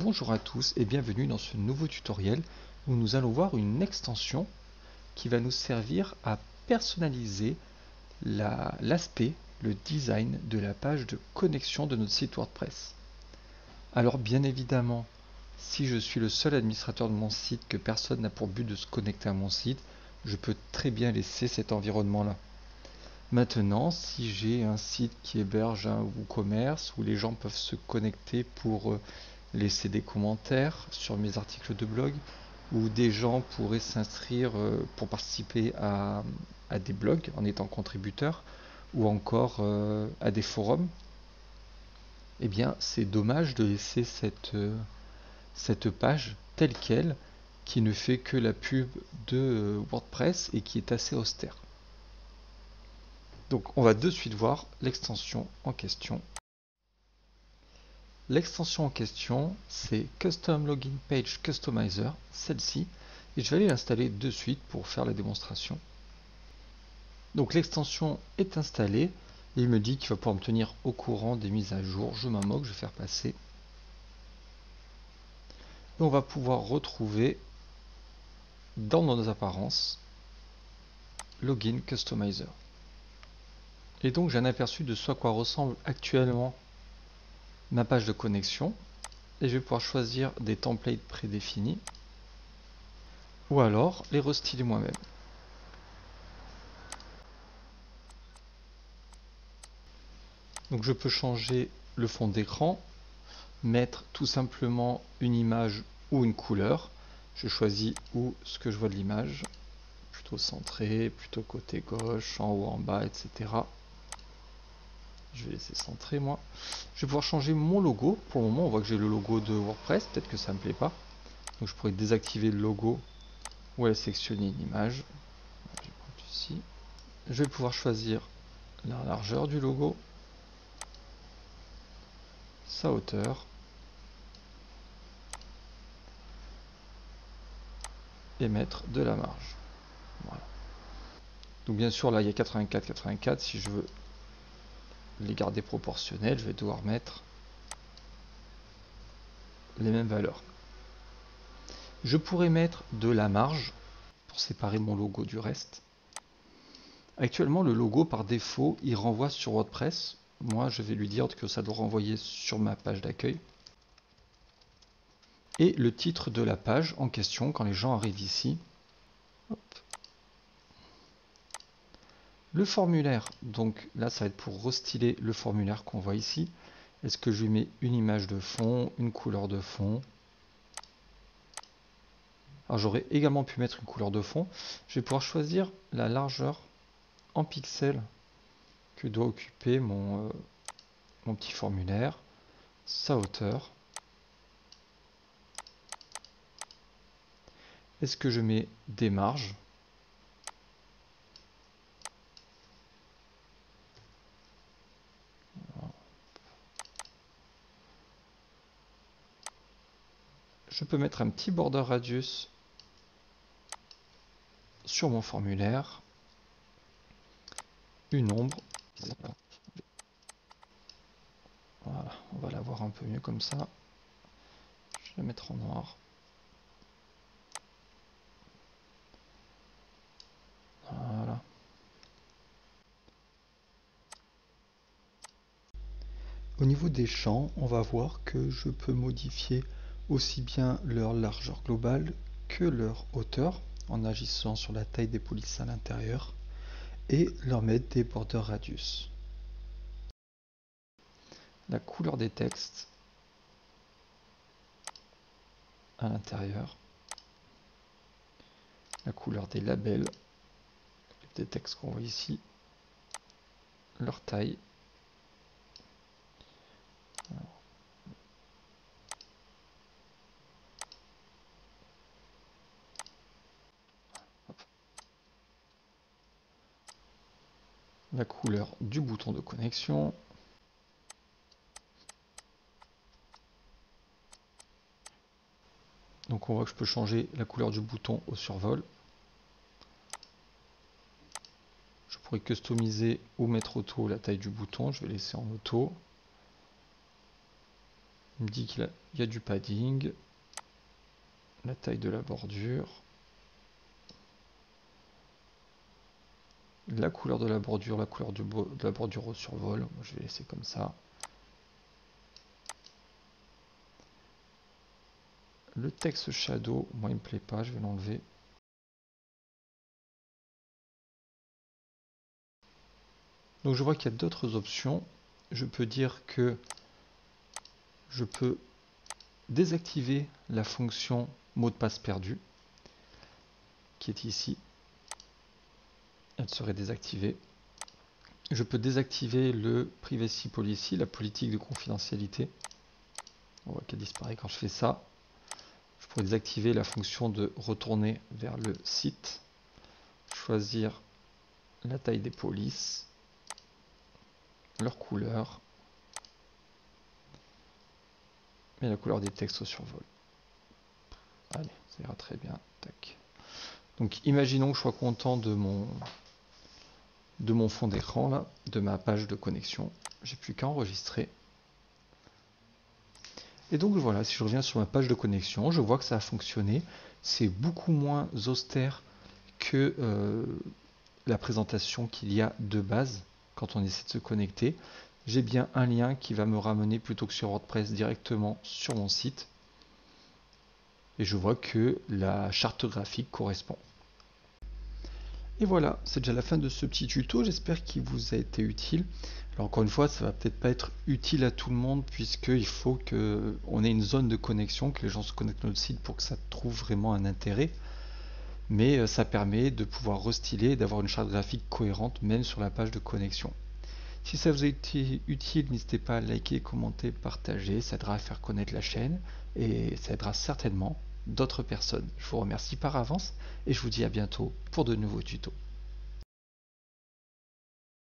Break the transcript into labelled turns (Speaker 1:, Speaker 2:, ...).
Speaker 1: Bonjour à tous et bienvenue dans ce nouveau tutoriel où nous allons voir une extension qui va nous servir à personnaliser l'aspect, le design de la page de connexion de notre site WordPress. Alors bien évidemment, si je suis le seul administrateur de mon site, que personne n'a pour but de se connecter à mon site, je peux très bien laisser cet environnement-là. Maintenant, si j'ai un site qui héberge un WooCommerce où les gens peuvent se connecter pour laisser des commentaires sur mes articles de blog, où des gens pourraient s'inscrire pour participer à des blogs en étant contributeurs, ou encore à des forums, eh bien c'est dommage de laisser cette page telle qu'elle, qui ne fait que la pub de WordPress et qui est assez austère. Donc on va de suite voir l'extension en question. L'extension en question, c'est Custom Login Page Customizer, celle-ci, et je vais aller l'installer de suite pour faire la démonstration. Donc l'extension est installée, et il me dit qu'il va pouvoir me tenir au courant des mises à jour. Je m'en moque, je vais faire passer. Et on va pouvoir retrouver dans nos apparences Login Customizer. Et donc j'ai un aperçu de ce à quoi ressemble actuellement ma page de connexion, et je vais pouvoir choisir des templates prédéfinis ou alors les restyler moi-même. Donc je peux changer le fond d'écran, mettre tout simplement une image ou une couleur. Je choisis où ce que je vois de l'image, plutôt centré, plutôt côté gauche, en haut, en bas, etc. Je vais laisser centrer moi. Je vais pouvoir changer mon logo. Pour le moment, on voit que j'ai le logo de WordPress. Peut-être que ça ne me plaît pas. Donc je pourrais désactiver le logo ou aller sélectionner une image. Je vais prendre ici. Je vais pouvoir choisir la largeur du logo, sa hauteur et mettre de la marge. Voilà. Donc bien sûr là il y a 84. Si je veux les garder proportionnels, je vais devoir mettre les mêmes valeurs. Je pourrais mettre de la marge pour séparer mon logo du reste. Actuellement le logo par défaut il renvoie sur WordPress. Moi je vais lui dire que ça doit renvoyer sur ma page d'accueil. Et le titre de la page en question quand les gens arrivent ici. Hop. Le formulaire, donc là ça va être pour restyler le formulaire qu'on voit ici. Est-ce que je lui mets une image de fond, une couleur de fond? Alors j'aurais également pu mettre une couleur de fond. Je vais pouvoir choisir la largeur en pixels que doit occuper mon petit formulaire, sa hauteur. Est-ce que je mets des marges? Je peux mettre un petit border radius sur mon formulaire, une ombre. Voilà, on va la voir un peu mieux comme ça. Je vais la mettre en noir. Voilà. Au niveau des champs, on va voir que je peux modifier aussi bien leur largeur globale que leur hauteur en agissant sur la taille des polices à l'intérieur et leur mettre des border radius. La couleur des textes à l'intérieur, la couleur des labels, des textes qu'on voit ici, leur taille. La couleur du bouton de connexion. Donc on voit que je peux changer la couleur du bouton au survol. Je pourrais customiser ou mettre auto la taille du bouton. Je vais laisser en auto. Il me dit qu'il y a du padding, la taille de la bordure, la couleur de la bordure, la couleur de la bordure au survol. Moi, je vais laisser comme ça. Le texte shadow, moi il me plaît pas, je vais l'enlever. Donc je vois qu'il y a d'autres options. Je peux dire que je peux désactiver la fonction mot de passe perdu qui est ici. Elle serait désactivée. Je peux désactiver le privacy policy, la politique de confidentialité. On voit qu'elle disparaît quand je fais ça. Je pourrais désactiver la fonction de retourner vers le site. Choisir la taille des polices, leur couleur et la couleur des textes au survol. Allez, ça ira très bien. Tac. Donc imaginons que je sois content de mon fond d'écran, là, de ma page de connexion. J'ai plus qu'à enregistrer. Et donc voilà, si je reviens sur ma page de connexion, je vois que ça a fonctionné. C'est beaucoup moins austère que la présentation qu'il y a de base quand on essaie de se connecter. J'ai bien un lien qui va me ramener plutôt que sur WordPress directement sur mon site. Et je vois que la charte graphique correspond. Et voilà, c'est déjà la fin de ce petit tuto, j'espère qu'il vous a été utile. Alors encore une fois, ça va peut-être pas être utile à tout le monde puisqu'il faut qu'on ait une zone de connexion, que les gens se connectent à notre site pour que ça trouve vraiment un intérêt. Mais ça permet de pouvoir restyler et d'avoir une charte graphique cohérente même sur la page de connexion. Si ça vous a été utile, n'hésitez pas à liker, commenter, partager, ça aidera à faire connaître la chaîne et ça aidera certainement d'autres personnes. Je vous remercie par avance et je vous dis à bientôt pour de nouveaux tutos.